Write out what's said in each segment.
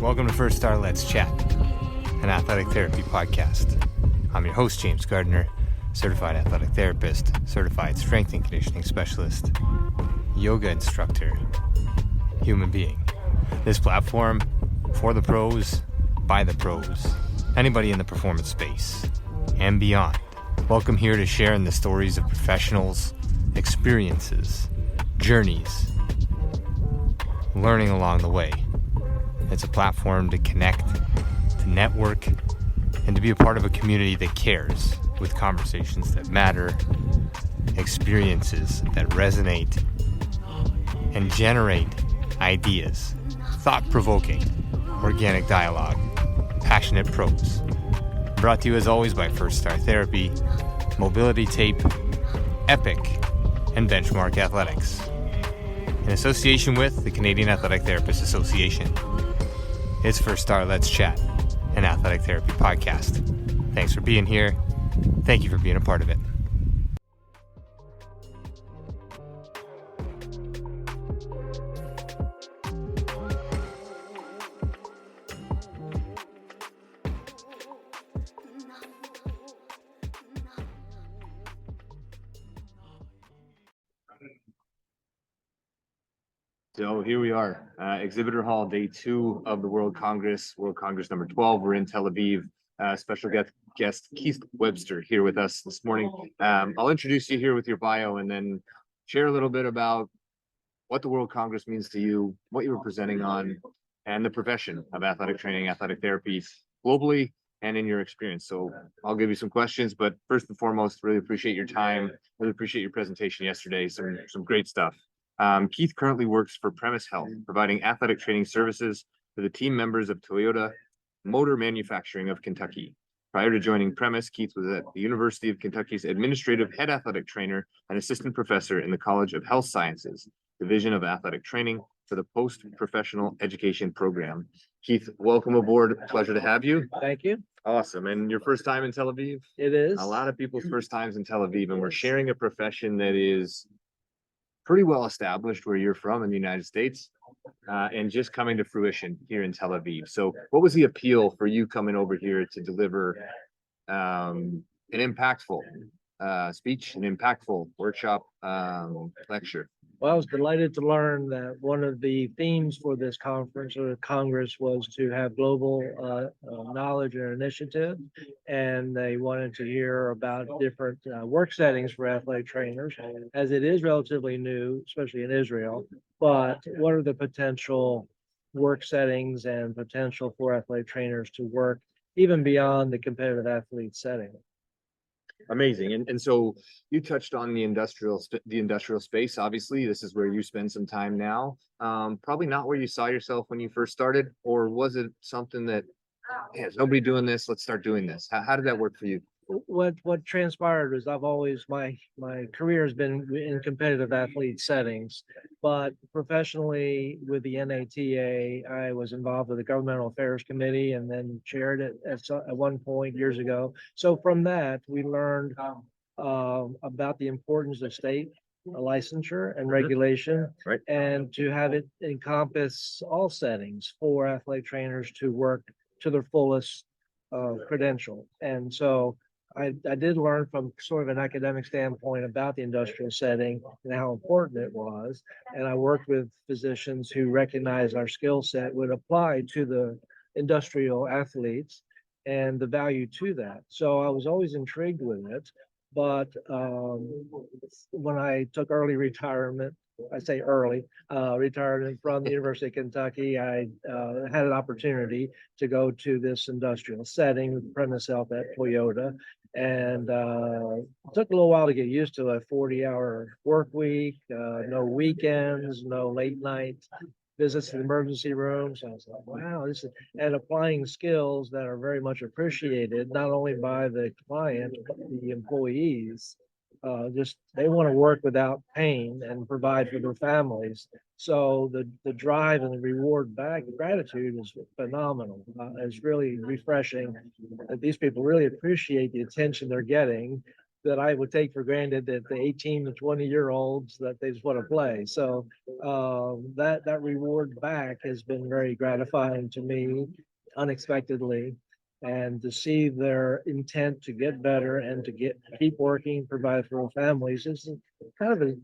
Welcome to First Star Let's Chat, an athletic therapy podcast. I'm your host, James Gardner, certified athletic therapist, certified strength and conditioning specialist, yoga instructor, human being. This platform, for the pros, by the pros, anybody in the performance space, and beyond. Welcome here to share in the stories of professionals, experiences, journeys, learning along the way. It's a platform to connect, to network, and to be a part of a community that cares, with conversations that matter, experiences that resonate, and generate ideas, thought-provoking, organic dialogue, passionate pros. Brought to you as always by First Star Therapy, Mobility Tape, Epic, and Benchmark Athletics, in association with the Canadian Athletic Therapists Association. It's First Star Let's Chat, an athletic therapy podcast. Thanks for being here. Thank you for being a part of it. So here we are, Exhibitor Hall, day 2 of the World Congress number 12. We're in Tel Aviv. Special guest Keith Webster here with us this morning. I'll introduce you here with your bio and then share a little bit about what the World Congress means to you, what you were presenting on, and the profession of athletic training, athletic therapy globally and in your experience. So I'll give you some questions, but first and foremost, really appreciate your time. Really appreciate your presentation yesterday. Some great stuff. Keith currently works for Premise Health, providing athletic training services to the team members of Toyota Motor Manufacturing of Kentucky. Prior to joining Premise, Keith was at the University of Kentucky's administrative head athletic trainer and assistant professor in the College of Health Sciences, Division of Athletic Training for the Post-Professional Education Program. Keith, welcome aboard. Pleasure to have you. Thank you. Awesome. And your first time in Tel Aviv? It is. A lot of people's first times in Tel Aviv, and we're sharing a profession that is pretty well established where you're from in the United States, and just coming to fruition here in Tel Aviv. So what was the appeal for you coming over here to deliver an impactful speech, an impactful workshop, lecture? Well, I was delighted to learn that one of the themes for this conference or Congress was to have global knowledge and initiative. And they wanted to hear about different work settings for athletic trainers, as it is relatively new, especially in Israel. But what are the potential work settings and potential for athletic trainers to work even beyond the competitive athlete setting? Amazing. And so you touched on the industrial space. Obviously, this is where you spend some time now. Probably not where you saw yourself when you first started, or was it something that, yeah, there's nobody doing this, let's start doing this? How did that work for you? What transpired is I've always my career has been in competitive athlete settings, but professionally with the NATA, I was involved with the Governmental Affairs Committee and then chaired it at one point years ago. So from that, we learned about the importance of state licensure and regulation, right, and to have it encompass all settings for athletic trainers to work to their fullest credential. And so I did learn from sort of an academic standpoint about the industrial setting and how important it was. And I worked with physicians who recognized our skill set would apply to the industrial athletes and the value to that. So I was always intrigued with it. But when I took early retirement, I say early retirement from the University of Kentucky, I had an opportunity to go to this industrial setting with Premise Health at Toyota. And it took a little while to get used to a 40-hour work week, no weekends, no late night visits to the emergency room. So I was like, wow, this is, and applying skills that are very much appreciated, not only by the client, but the employees. Just they want to work without pain and provide for their families. So the drive and the reward back, gratitude is phenomenal. It's really refreshing that these people really appreciate the attention they're getting that I would take for granted that the 18 to 20-year-olds that they just want to play. So that reward back has been very gratifying to me unexpectedly. And to see their intent to get better and to keep working, provide for their families is kind of a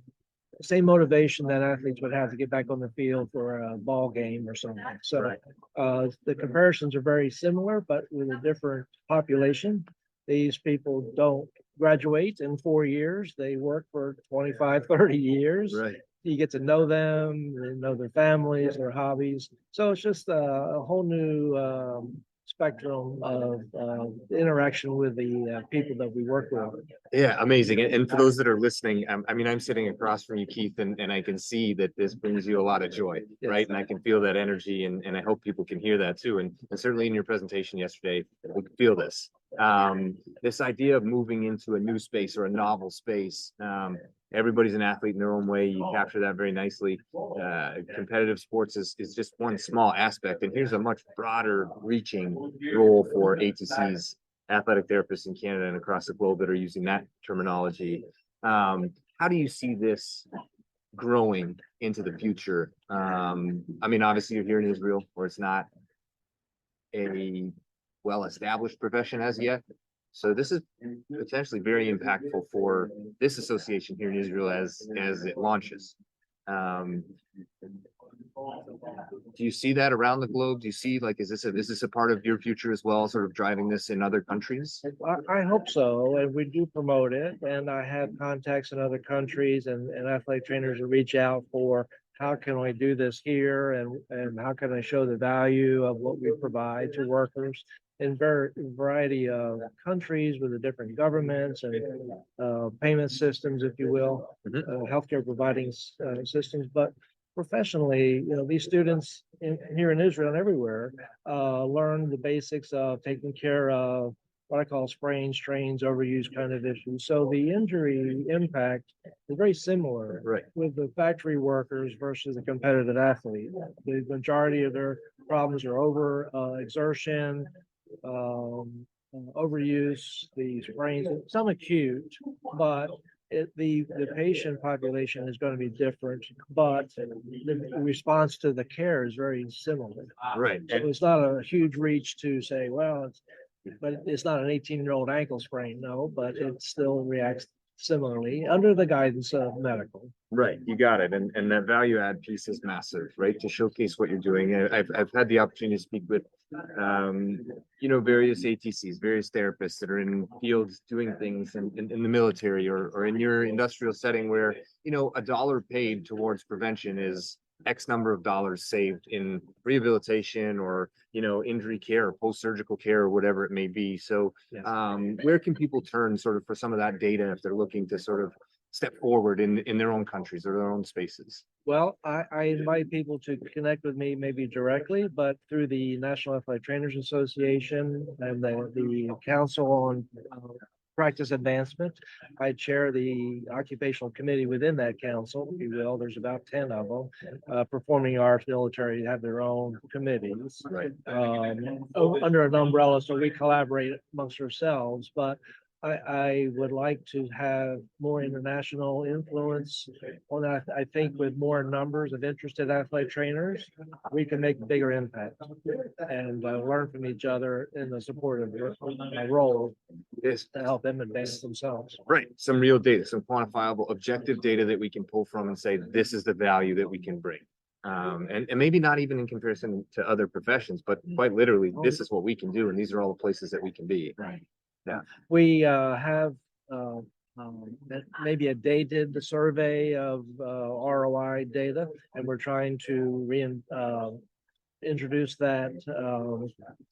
same motivation that athletes would have to get back on the field for a ball game or something. So Right. the comparisons are very similar, but with a different population. These people don't graduate in 4 years. They work for 25, 30 years. Right. You get to know them, they know their families, their hobbies. So it's just a whole new spectrum of interaction with the people that we work with. Yeah, amazing. And for those that are listening, I mean, I'm sitting across from you, Keith, and I can see that this brings you a lot of joy, Yes. right? And I can feel that energy, and I hope people can hear that too. And certainly in your presentation yesterday, we could feel this. This idea of moving into a new space or a novel space. Everybody's an athlete in their own way. You capture that very nicely. Competitive sports is just one small aspect, and here's a much broader reaching role for ATCs, athletic therapists in Canada and across the globe that are using that terminology. How do you see this growing into the future? I mean, obviously you're here in Israel where it's not a well-established profession as yet. So this is potentially very impactful for this association here in Israel as it launches. Do you see that around the globe? Do you see, like, is this a part of your future as well, sort of driving this in other countries? I hope so, and we do promote it, and I have contacts in other countries and athletic trainers that reach out for how can we do this here, and how can I show the value of what we provide to workers in variety of countries with the different governments and payment systems, if you will, healthcare providing systems. But professionally, these students here in Israel and everywhere learn the basics of taking care of what I call sprains, strains, overuse kind of issues. So the injury impact is very similar with the factory workers versus the competitive athlete. The majority of their problems are over exertion, overuse, the sprains, some acute, but the patient population is going to be different, but the response to the care is very similar. Right. So it's not a huge reach to say, well, it's not an 18-year-old ankle sprain, no, but it still reacts similarly under the guidance of medical. Right, you got it, and that value add piece is massive, right? To showcase what you're doing. I've had the opportunity to speak with, various ATCs, various therapists that are in fields doing things in the military or in your industrial setting where a dollar paid towards prevention is X number of dollars saved in rehabilitation or injury care or post-surgical care or whatever it may be. So Yes. Where can people turn sort of for some of that data if they're looking to sort of step forward in their own countries or their own spaces? Well, I invite people to connect with me maybe directly, but through the National Athletic Trainers Association and the Council on Practice Advancement. I chair the occupational committee within that council, if you will. There's about 10 of them. Performing arts, military have their own committees under an umbrella, so we collaborate amongst ourselves. But I would like to have more international influence on that. I think with more numbers of interested athletic trainers, we can make a bigger impact and learn from each other in the support of my role is to help them advance themselves. Right. Some real data, some quantifiable, objective data that we can pull from and say, this is the value that we can bring. And maybe not even in comparison to other professions, but quite literally, this is what we can do. And these are all the places that we can be. Right. Yeah. We have maybe a dated survey of ROI data, and we're trying to introduce that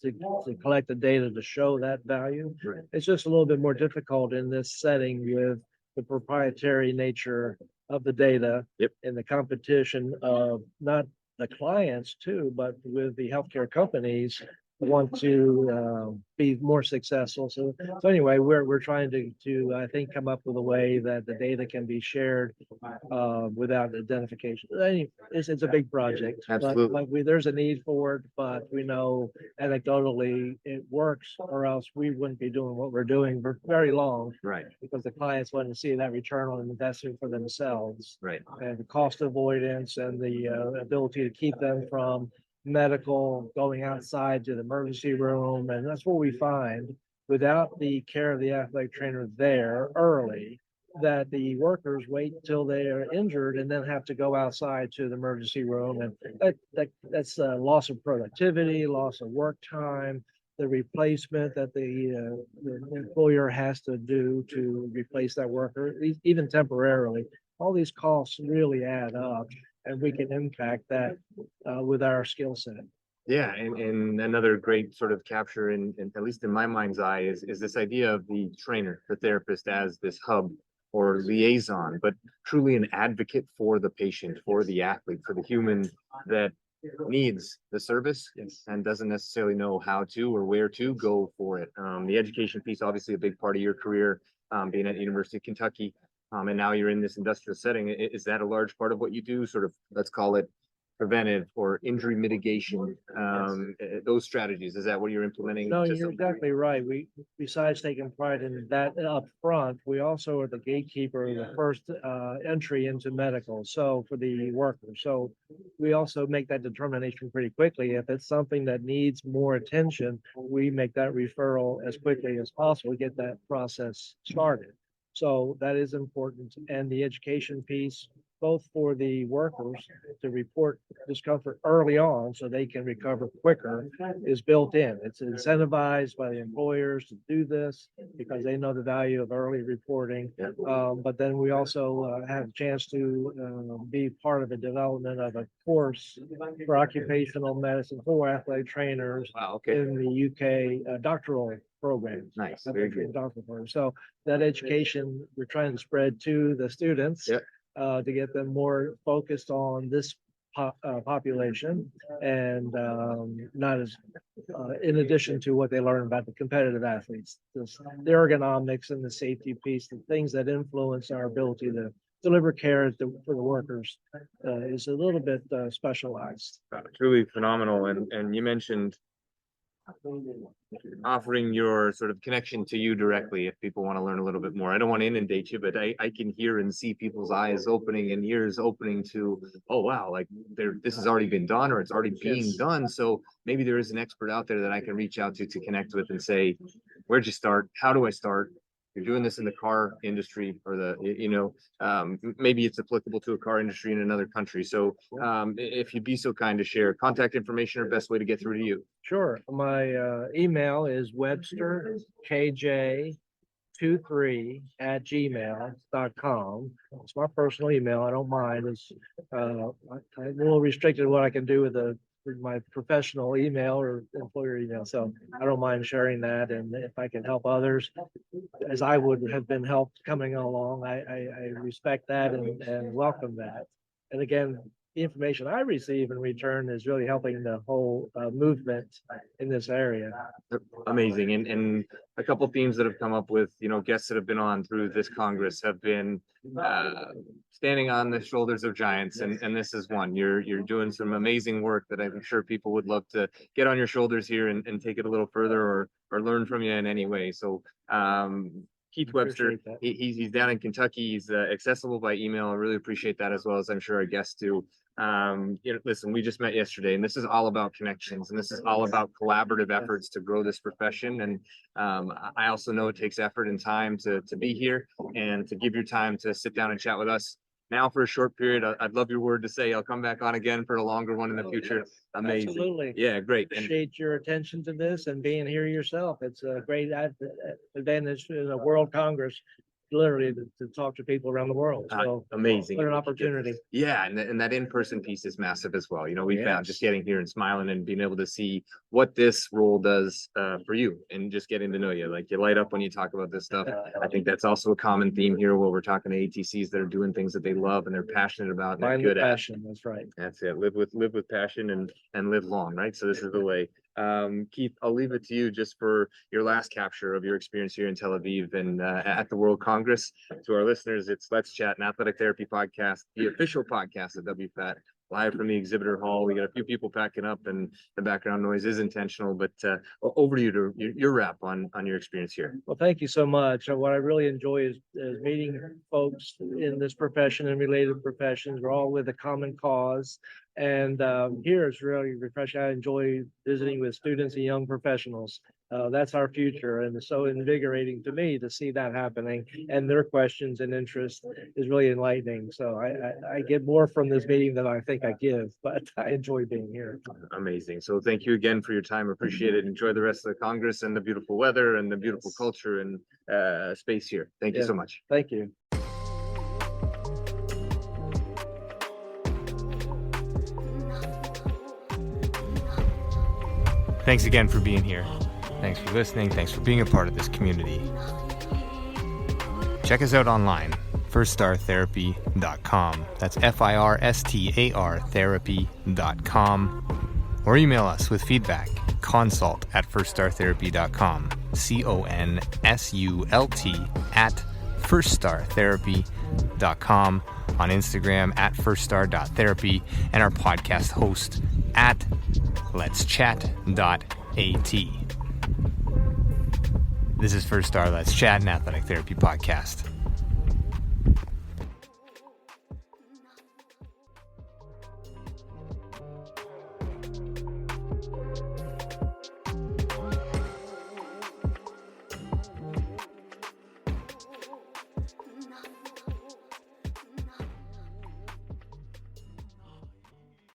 to collect the data to show that value. Right. It's just a little bit more difficult in this setting with the proprietary nature of the data and the competition of not the clients too, but with the healthcare companies want to be more successful. So anyway, we're trying to I think come up with a way that the data can be shared without identification. It's a big project, Absolutely. but there's a need for it. But we know anecdotally it works, or else we wouldn't be doing what we're doing for very long. Right. Because the clients want to see that return on investment for themselves, Right. and the cost avoidance and the ability to keep them from medical, going outside to the emergency room. And that's what we find without the care of the athletic trainer there early, that the workers wait until they are injured and then have to go outside to the emergency room. And that's a loss of productivity, loss of work time, the replacement that the employer has to do to replace that worker, even temporarily. All these costs really add up, and we can impact that with our skill set. Yeah, and another great sort of capture in at least in my mind's eye is this idea of the trainer, the therapist as this hub or liaison, but truly an advocate for the patient, for the athlete, for the human that needs the service and doesn't necessarily know how to or where to go for it. The education piece, obviously a big part of your career, being at the University of Kentucky, and now you're in this industrial setting. Is that a large part of what you do? Sort of, let's call it preventive or injury mitigation, those strategies. Is that what you're implementing? No, you're exactly right. We, besides taking pride in that up front, we also are the gatekeeper, the first entry into medical. So for the workers, so we also make that determination pretty quickly. If it's something that needs more attention, we make that referral as quickly as possible, get that process started. So that is important. And the education piece, both for the workers to report discomfort early on so they can recover quicker, is built in. It's incentivized by the employers to do this because they know the value of early reporting. But then we also have a chance to be part of the development of a course for occupational medicine for athletic trainers in the UK doctoral program. Nice. Very good. So that education we're trying to spread to the students. To get them more focused on this population and not as in addition to what they learn about the competitive athletes, the ergonomics and the safety piece, the things that influence our ability to deliver care for the workers is a little bit specialized. Truly phenomenal. And you mentioned offering your sort of connection to you directly if people want to learn a little bit more. I don't want to inundate you, but I can hear and see people's eyes opening and ears opening to, oh wow, like this has already been done or it's already being done. So maybe there is an expert out there that I can reach out to connect with and say, where'd you start? How do I start? You're doing this in the car industry or maybe it's applicable to a car industry in another country. So if you'd be so kind to share contact information or best way to get through to you. Sure. My email is Webster KJ 23@gmail.com. It's my personal email. I don't mind. It's I'm a little restricted what I can do with my professional email or employer email. So I don't mind sharing that. And if I can help others, as I would have been helped coming along, I respect that and welcome that. And again, the information I receive in return is really helping the whole movement in this area. Amazing. And a couple themes that have come up with, guests that have been on through this Congress have been standing on the shoulders of giants. And this is one. You're doing some amazing work that I'm sure people would love to get on your shoulders here and take it a little further or learn from you in any way. So Keith Webster, he's down in Kentucky. He's accessible by email. I really appreciate that, as well as I'm sure our guests do. Listen, we just met yesterday, and this is all about connections, and this is all about collaborative efforts to grow this profession. And I also know it takes effort and time to be here and to give your time to sit down and chat with us now for a short period. I'd love your word to say I'll come back on again for a longer one in the future. Amazing. Absolutely. Yeah, great. Appreciate your attention to this and being here yourself. It's a great advantage in a World Congress, literally to talk to people around the world. So amazing. What an opportunity. Yeah, and that in-person piece is massive as well. We found just getting here and smiling and being able to see what this role does for you and just getting to know you. Like, you light up when you talk about this stuff. I think that's also a common theme here where we're talking to ATCs that are doing things that they love and they're passionate about and they're good at. Passion, that's right. That's it. Live with passion and live long, right? So this is the way. Keith, I'll leave it to you just for your last capture of your experience here in Tel Aviv and at the World Congress. To our listeners, it's Let's Chat, an athletic therapy podcast, the official podcast of WFAT, live from the exhibitor hall. We got a few people packing up, and the background noise is intentional. But over to you to your wrap on your experience here. Well, thank you so much. What I really enjoy is meeting folks in this profession and related professions. We're all with a common cause. And here it's really refreshing. I enjoy visiting with students and young professionals. That's our future. And it's so invigorating to me to see that happening, and their questions and interest is really enlightening. So I get more from this meeting than I think I give, but I enjoy being here. Amazing. So thank you again for your time. Appreciate it. Enjoy the rest of the Congress and the beautiful weather and the beautiful culture and space here. Thank you so much. Thank you. Thanks again for being here. Thanks for listening. Thanks for being a part of this community. Check us out online, firststartherapy.com. That's FIRSTAR therapy.com. Or email us with feedback, consult@firststartherapy.com. CONSULT@firststartherapy.com. On Instagram @firststar.therapy, and our podcast host @letschat.at. This is First Star Let's Chat, an athletic therapy podcast.